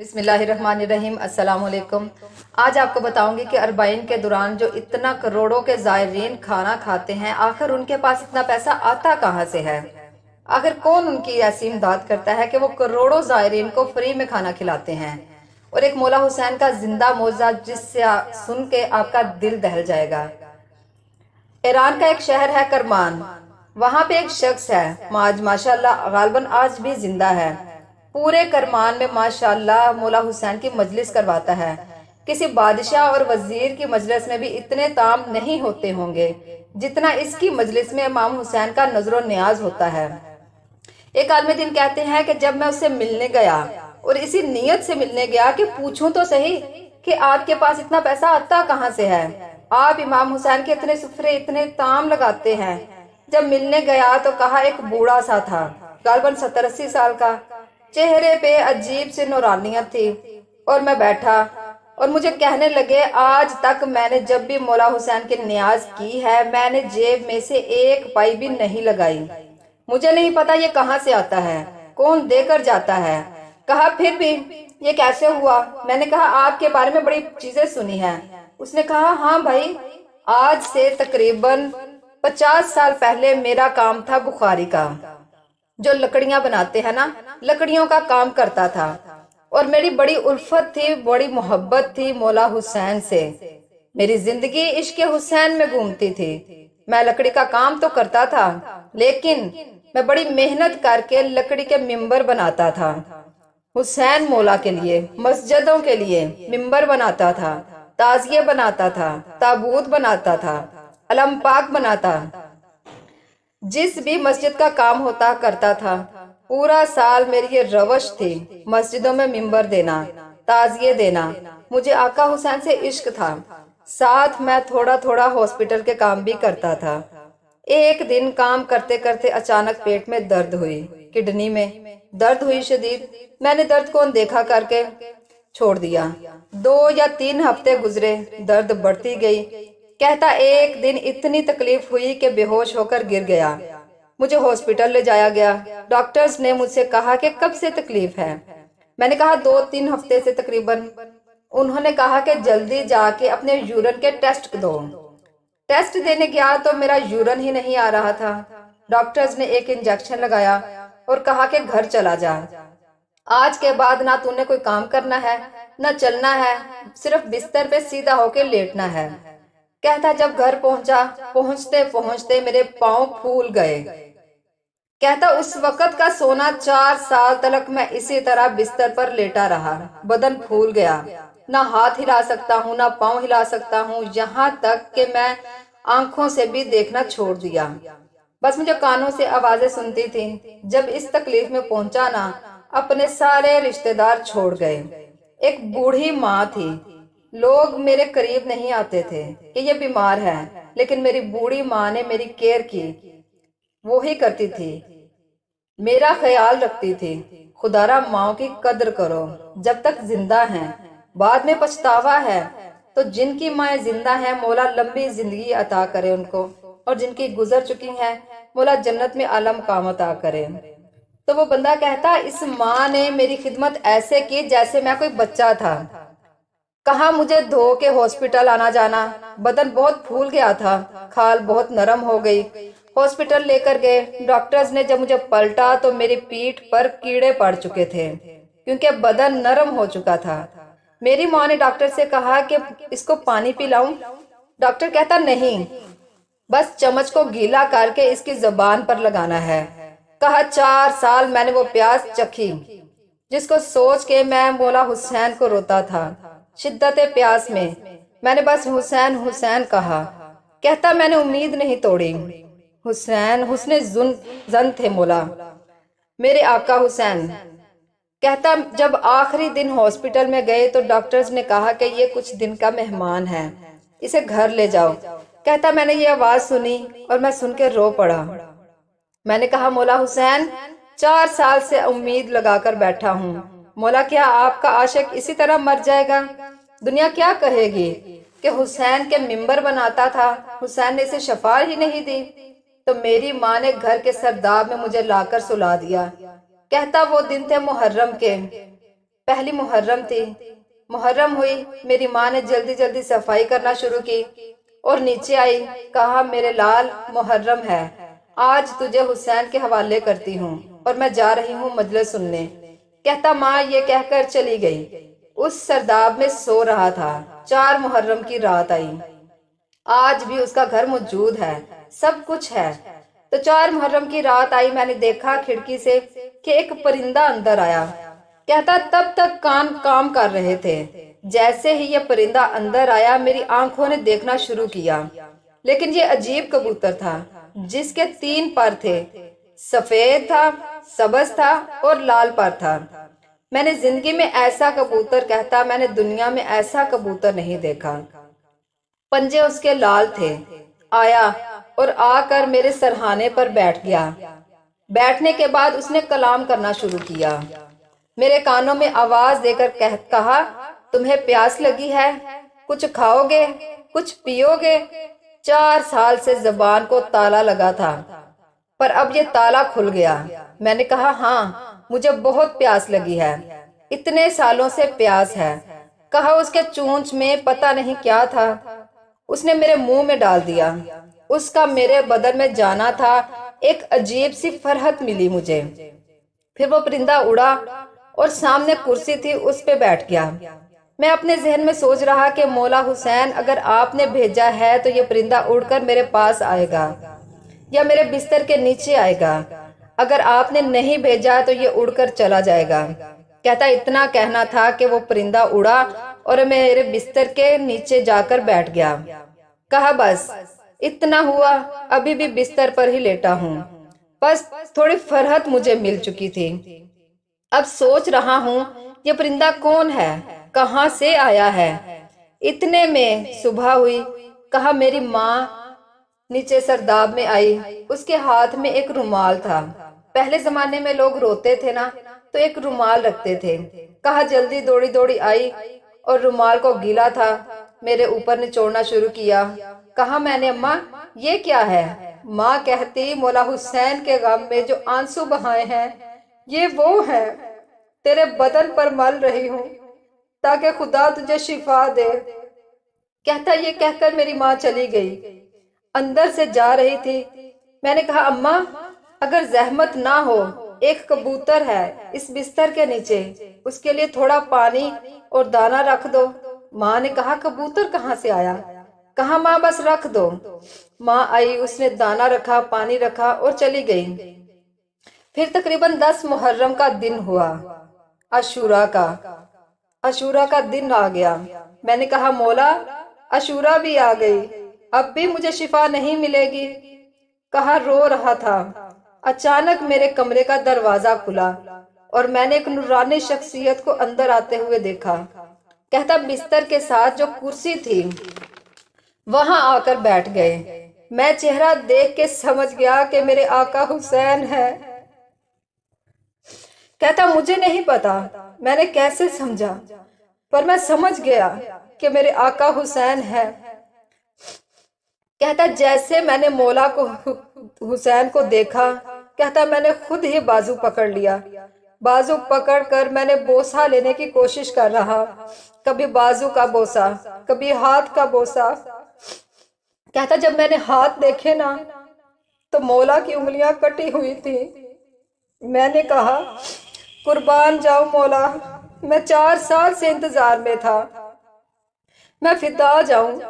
بسم اللہ الرحمن الرحیم۔ السلام علیکم۔ آج آپ کو بتاؤں گی کہ اربعین کے دوران جو اتنا کروڑوں کے زائرین کھانا کھاتے ہیں، آخر ان کے پاس اتنا پیسہ آتا کہاں سے ہے؟ آخر کون ان کی ایسی امداد کرتا ہے کہ وہ کروڑوں زائرین کو فری میں کھانا کھلاتے ہیں؟ اور ایک مولا حسین کا زندہ معجزہ جس سے سن کے آپ کا دل دہل جائے گا۔ ایران کا ایک شہر ہے کرمان، وہاں پہ ایک شخص ہے، ماشاءاللہ غالباً آج بھی زندہ ہے۔ پورے کرمان میں ماشاءاللہ مولا حسین کی مجلس کرواتا ہے۔ کسی بادشاہ اور وزیر کی مجلس میں بھی اتنے تام نہیں ہوتے ہوں گے جتنا اس کی مجلس میں امام حسین کا نظر و نیاز ہوتا ہے۔ ایک عالم دین کہتے ہیں کہ جب میں اس سے ملنے گیا اور اسی نیت سے ملنے گیا کہ پوچھوں تو صحیح کہ آپ کے پاس اتنا پیسہ آتا کہاں سے ہے، آپ امام حسین کے اتنے سفرے اتنے تام لگاتے ہیں۔ جب ملنے گیا تو کہا، ایک بوڑھا سا تھا، غالباً 70-80 سال کا، چہرے پہ عجیب سی نورانیت تھی، اور میں بیٹھا اور مجھے کہنے لگے، آج تک میں نے جب بھی مولا حسین کی نیاز کی ہے میں نے جیب میں سے ایک پائی بھی نہیں لگائی، مجھے نہیں پتا یہ کہاں سے آتا ہے، کون دے کر جاتا ہے۔ کہا، پھر بھی یہ کیسے ہوا؟ میں نے کہا، آپ کے بارے میں بڑی چیزیں سنی ہیں۔ اس نے کہا، ہاں بھائی، آج سے تقریباً 50 سال پہلے میرا کام تھا بخاری کا، جو لکڑیاں بناتے ہیں نا، لکڑیوں کا کام کرتا تھا، اور میری بڑی الفت تھی، بڑی محبت تھی مولا حسین سے، میری زندگی عشق حسین میں گھومتی تھی۔ میں لکڑی کا کام تو کرتا تھا، لیکن میں بڑی محنت کر کے لکڑی کے ممبر بناتا تھا، حسین مولا کے لیے، مسجدوں کے لیے ممبر بناتا تھا، تعزیے بناتا تھا، تابوت بناتا تھا، علم پاک بناتا، جس بھی مسجد کا کام ہوتا کرتا تھا۔ پورا سال میری یہ روش تھی، مسجدوں میں ممبر دینا، تعزیے دینا۔ مجھے آقا حسین سے عشق تھا، ساتھ میں تھوڑا تھوڑا ہاسپٹل کے کام بھی کرتا تھا۔ ایک دن کام کرتے کرتے اچانک پیٹ میں درد ہوئی، کڈنی میں درد ہوئی شدید۔ میں نے درد کو اندیکھا کر کے چھوڑ دیا۔ 2 یا 3 ہفتے گزرے، درد بڑھتی گئی۔ کہتا، ایک دن اتنی تکلیف ہوئی کہ بے ہوش ہو کر گر گیا۔ مجھے ہاسپٹل لے جایا گیا۔ ڈاکٹرز نے مجھ سے کہا کہ کب سے تکلیف ہے؟ میں نے کہا 2-3 ہفتے سے تقریباً۔ انہوں نے کہا کہ جلدی جا کے اپنے یورین کے ٹیسٹ دو۔ ٹیسٹ دینے گیا تو میرا یورین ہی نہیں آ رہا تھا۔ ڈاکٹرز نے ایک انجیکشن لگایا اور کہا کہ گھر چلا جا، آج کے بعد نہ تو نے کوئی کام کرنا ہے نہ چلنا ہے، صرف بستر پہ سیدھا ہو کے لیٹنا ہے۔ کہتا، جب گھر پہنچا، پہنچتے پہنچتے میرے پاؤں پھول گئے۔ کہتا، اس وقت کا سونا 4 سال تلک میں اسی طرح بستر پر لیٹا رہا، بدن پھول گیا، نہ ہاتھ ہلا سکتا ہوں نہ پاؤں ہلا سکتا ہوں، یہاں تک کہ میں آنکھوں سے بھی دیکھنا چھوڑ دیا، بس مجھے کانوں سے آوازیں سنتی تھی۔ جب اس تکلیف میں پہنچا نا، اپنے سارے رشتہ دار چھوڑ گئے۔ ایک بوڑھی ماں تھی، لوگ میرے قریب نہیں آتے تھے کہ یہ بیمار ہے، لیکن میری بوڑھی ماں نے میری کیئر کی، وہی کرتی تھی، میرا خیال رکھتی تھی۔ خدارا ماؤں کی قدر کرو جب تک زندہ ہیں، بعد میں پچھتاوا ہے۔ تو جن کی مائیں زندہ ہیں، مولا لمبی زندگی عطا کرے ان کو، اور جن کی گزر چکی ہیں، مولا جنت میں اعلی مقام عطا کرے۔ تو وہ بندہ کہتا، اس ماں نے میری خدمت ایسے کی جیسے میں کوئی بچہ تھا۔ کہاں مجھے دھو کے ہاسپٹل آنا جانا، بدن بہت پھول گیا تھا، کھال بہت نرم ہو گئی۔ ہاسپٹل لے کر گئے، ڈاکٹرز نے جب مجھے پلٹا تو میری پیٹھ پر کیڑے پڑ چکے تھے، کیونکہ بدن نرم ہو چکا تھا۔ میری ماں نے ڈاکٹر سے کہا کہ اس کو پانی پلاؤں؟ ڈاکٹر کہتا، نہیں، بس چمچ کو گیلا کر کے اس کی زبان پر لگانا ہے۔ کہا، 4 سال میں نے وہ پیاس چکھی جس کو سوچ کے میں مولا حسین کو روتا تھا۔ شدت پیاس میں نے بس حسین حسین کہا۔ کہتا، میں نے امید نہیں توڑی۔ حسین حسن زن تھے مولا، میرے آقا حسین۔ کہتا، جب آخری دن ہاسپٹل میں گئے تو ڈاکٹرز نے کہا کہ یہ کچھ دن کا مہمان ہے، اسے گھر لے جاؤ۔ کہتا، میں نے یہ آواز سنی اور میں سن کے رو پڑا۔ میں نے کہا، مولا حسین، 4 سال سے امید لگا کر بیٹھا ہوں، مولا کیا آپ کا عاشق اسی طرح مر جائے گا؟ دنیا کیا کہے گی کہ حسین کے ممبر بناتا تھا، حسین نے اسے شفا ہی نہیں دی۔ تو میری ماں نے گھر کے سرداب میں مجھے لا کر سلا دیا۔ کہتا، وہ دن تھے محرم کے، पहली मुहर्रम थी। मुहर्रम हुई, मेरी माँ ने जल्दी जल्दी सफाई करना शुरू की और नीचे आई। कहा, मेरे लाल, मुहर्रम है, आज तुझे हुसैन के हवाले करती हूँ और मैं जा रही हूँ मजलिस सुनने। कहता, माँ ये कहकर चली गई। उस सरदाब में सो रहा था। 4 मुहर्रम की रात आई। आज भी उसका घर मौजूद है, सब कुछ है। तो 4 मुहर्रम की रात आई, मैंने देखा खिड़की से कि एक परिंदा अंदर आया। कहता, तब तक कान काम कर रहे थे। जैसे ही ये परिंदा अंदर आया, मेरी आंखों ने देखना शुरू किया। लेकिन ये अजीब कबूतर था जिसके 3 पर थे, सफेद था, सब्ज था और लाल पर था। मैंने जिंदगी में ऐसा कबूतर, कहता, मैंने दुनिया में ऐसा कबूतर नहीं देखा। पंजे उसके लाल थे। आया और आकर मेरे सरहाने पर बैठ गया। बैठने के बाद उसने कलाम करना शुरू किया। मेरे कानों में आवाज देकर कहा, तुम्हें प्यास लगी है, कुछ खाओगे, कुछ पियोगे। 4 साल से जबान को ताला लगा था, पर अब ये ताला खुल गया। मैंने कहा, हाँ, मुझे बहुत प्यास लगी है, इतने सालों से प्यास है। कहा, उसके चूंच में पता नहीं क्या था, उसने मेरे मुंह में डाल दिया। उसका मेरे बदन में जाना था। एक अजीब सी फरहत मिली मुझे। फिर वो परिंदा उड़ा और सामने कुर्सी थी, उस पे बैठ गया। मैं अपने जहन में सोच रहा कि मौला हुसैन, अगर आपने भेजा है तो ये परिंदा उड़कर मेरे पास आएगा या मेरे बिस्तर के नीचे आएगा। अगर आपने नहीं भेजा तो ये उड़कर चला जाएगा। कहता, इतना कहना था कि वो परिंदा उड़ा और मेरे बिस्तर के नीचे जाकर बैठ गया। कहा, बस इतना हुआ, अभी भी बिस्तर पर ही लेटा हूँ। बस थोड़ी फरहत मुझे मिल चुकी थी। अब सोच रहा हूँ ये परिंदा कौन है, कहाँ से आया है। इतने में सुबह हुई। कहा, मेरी माँ नीचे सरदाब में आई। उसके हाथ में एक रुमाल था। पहले जमाने में लोग रोते थे ना, तो एक रुमाल रखते थे। कहा, जल्दी दौड़ी दौड़ी आई और रुमाल को गीला था, मेरे ऊपर निचोड़ना शुरू किया। कहा मैंने, अम्मा ये क्या है। माँ कहती, मौला हुसैन के गम में जो आंसू बहाए हैं ये वो है, तेरे बदन पर मल रही हूँ ताकि खुदा तुझे शिफा दे। कहता, ये कहकर मेरी माँ चली गई, अंदर से जा रही थी। मैंने कहा, अम्मा अगर जहमत ना हो, एक कबूतर है इस बिस्तर के नीचे, उसके लिए थोड़ा पानी और दाना रख दो। माँ ने कहा, कबूतर कहाँ से आया। कहा, माँ बस रख दो। माँ आई, उसने दाना रखा, पानी रखा और चली गई। फिर तकरीबन 10 मुहर्रम का दिन हुआ। अशूरा का दिन आ गया। मैंने कहा, मौला अशूरा भी आ गई, अब भी मुझे शिफा नहीं मिलेगी। कहा, रो रहा था। अचानक मेरे कमरे का दरवाजा खुला और मैंने एक नूरानी शख्सियत को अंदर आते हुए देखा। कहता, बिस्तर के साथ जो कुर्सी थी वहां आकर बैठ गए। मैं चेहरा देख के समझ गया कि मेरे आका हुसैन है। कहता, मुझे नहीं पता मैंने कैसे समझा, पर मैं समझ गया कि मेरे आका हुसैन है। कहता, जैसे मैंने मौला को हुसैन को देखा, कहता मैंने खुद ही बाजू पकड़ लिया। बाजू पकड़कर मैंने बोसा लेने की कोशिश कर रहा, कभी बाजू का बोसा, कभी हाथ का बोसा। कहता, जब मैंने हाथ देखे ना तो मौला की उंगलियां कटी हुई थी। मैंने कहा, कुर्बान जाऊं मौला, मैं 4 साल से इंतजार में था, मैं फिदा जाऊं।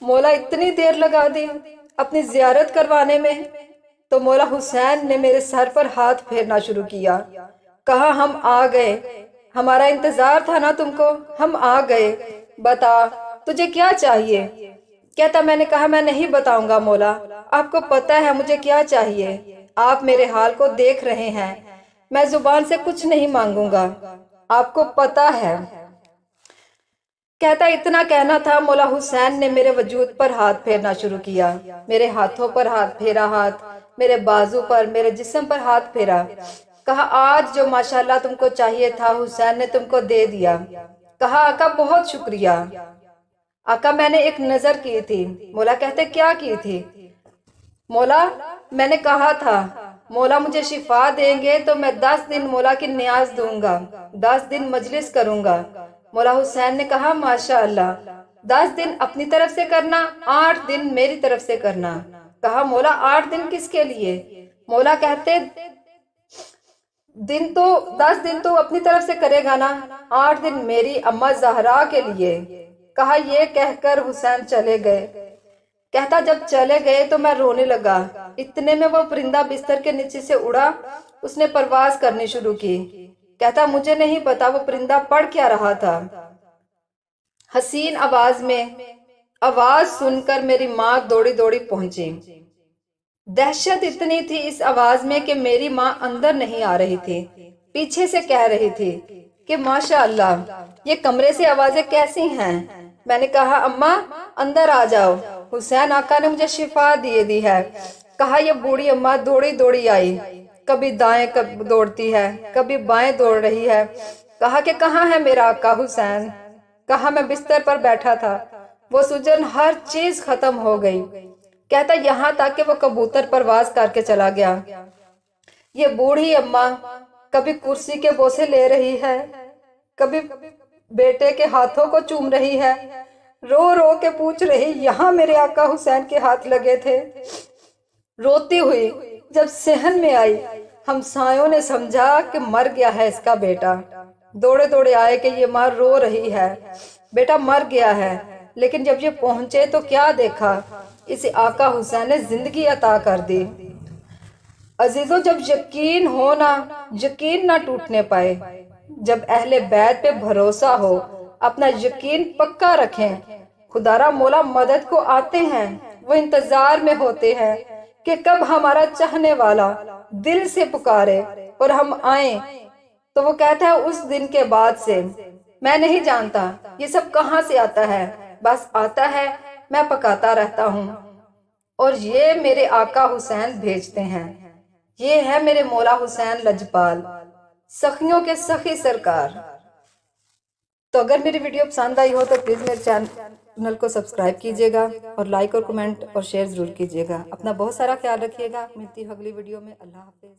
मौला इतनी देर लगा दी अपनी जियारत करवाने में। तो मौला हुसैन ने मेरे सर पर हाथ फेरना शुरू किया। कहा, हम आ गए, हमारा इंतजार था ना तुमको, हम आ गए, बता तुझे क्या चाहिए। कहता, मैंने कहा, मैं नहीं बताऊंगा मौला, आपको पता है मुझे क्या चाहिए, आप मेरे हाल को देख रहे हैं, मैं जुबान से कुछ नहीं मांगूंगा, आपको पता है। कहता, इतना कहना था, मौला हुसैन ने मेरे वजूद पर हाथ फेरना शुरू किया। मेरे हाथों पर हाथ फेरा, हाथ मेरे बाजू पर, मेरे जिस्म पर हाथ फेरा। कहा, आज जो माशाल्लाह तुमको चाहिए था हुसैन ने तुमको दे दिया। कहा, आका बहुत शुक्रिया। आका मैंने एक नजर की थी। मौला कहते, क्या की थी। मौला मैंने कहा था मौला मुझे शिफा देंगे तो मैं 10 दिन मौला की न्याज दूंगा, 10 दिन मजलिस करूंगा। मौला हुसैन ने कहा माशा अल्लाह, 10 दिन अपनी तरफ से करना, 8 दिन मेरी तरफ से करना। कहा मौला 8 दिन किसके लिए? मौला कहते 10 दिन तो अपनी तरफ से करेगा ना, 8 दिन मेरी अम्मा ज़हरा के लिए। कहा ये कहकर हुसैन चले गए। कहता जब चले गए तो मैं रोने लगा। इतने में वो परिंदा बिस्तर के नीचे से उड़ा, उसने परवाज करनी शुरू की। कहता मुझे नहीं पता वो परिंदा पढ़ क्या रहा था। हसीन आवाज में आवाज सुनकर मेरी माँ दौड़ी दौड़ी पहुंची। दहशत इतनी थी इस आवाज में कि मेरी माँ अंदर नहीं आ रही थी, पीछे से कह रही थी कि माशा अल्लाह ये कमरे से आवाजें कैसी हैं। मैंने कहा अम्मा अंदर आ जाओ, हुसैन आका ने मुझे शिफा दी है। कहा ये बूढ़ी अम्मा दौड़ी दौड़ी आई, कभी दाएं कभी दौड़ती है, कभी बाएं दौड़ रही है। कहा कि कहाँ है मेरा आका हुसैन? कहा मैं बिस्तर पर बैठा था, वो सूजन हर चीज खत्म हो गई। कहता यहाँ तक कि वो कबूतर परवाज करके चला गया। ये बूढ़ी अम्मा कभी कुर्सी के बोसे ले रही है, कभी बेटे के हाथों को चूम रही है, रो रो के पूछ रही यहाँ मेरे आका हुसैन के हाथ लगे थे। रोती हुई जब सहन में आई, हमसायों ने समझा कि मर गया है इसका बेटा। दौड़े दौड़े आए कि ये माँ रो रही है, बेटा मर गया है। लेकिन जब ये पहुंचे तो क्या देखा, इसे आका हुसैन ने जिंदगी अता कर दी। अजीजों जब यकीन ना टूटने पाए, जब अहले बैत पे भरोसा हो, अपना यकीन पक्का रखें। खुदारा मौला मदद को आते हैं, वो इंतजार में होते हैं कि कब हमारा चाहने वाला दिल से पुकारे और हम आए। तो वो कहता है उस दिन के बाद से मैं नहीं जानता ये सब कहाँ से आता है, बस आता है, मैं पकाता रहता हूँ और ये मेरे आका हुसैन भेजते हैं। ये है मेरे मौला हुसैन लजपाल, सखियों के सखी सरकार। तो अगर मेरी वीडियो पसंद आई हो तो प्लीज मेरे चैनल को सब्सक्राइब कीजिएगा और लाइक और कमेंट और शेयर जरूर कीजिएगा। अपना बहुत सारा ख्याल रखिएगा। मिलती हूँ अगली वीडियो में। अल्लाह हाफिज।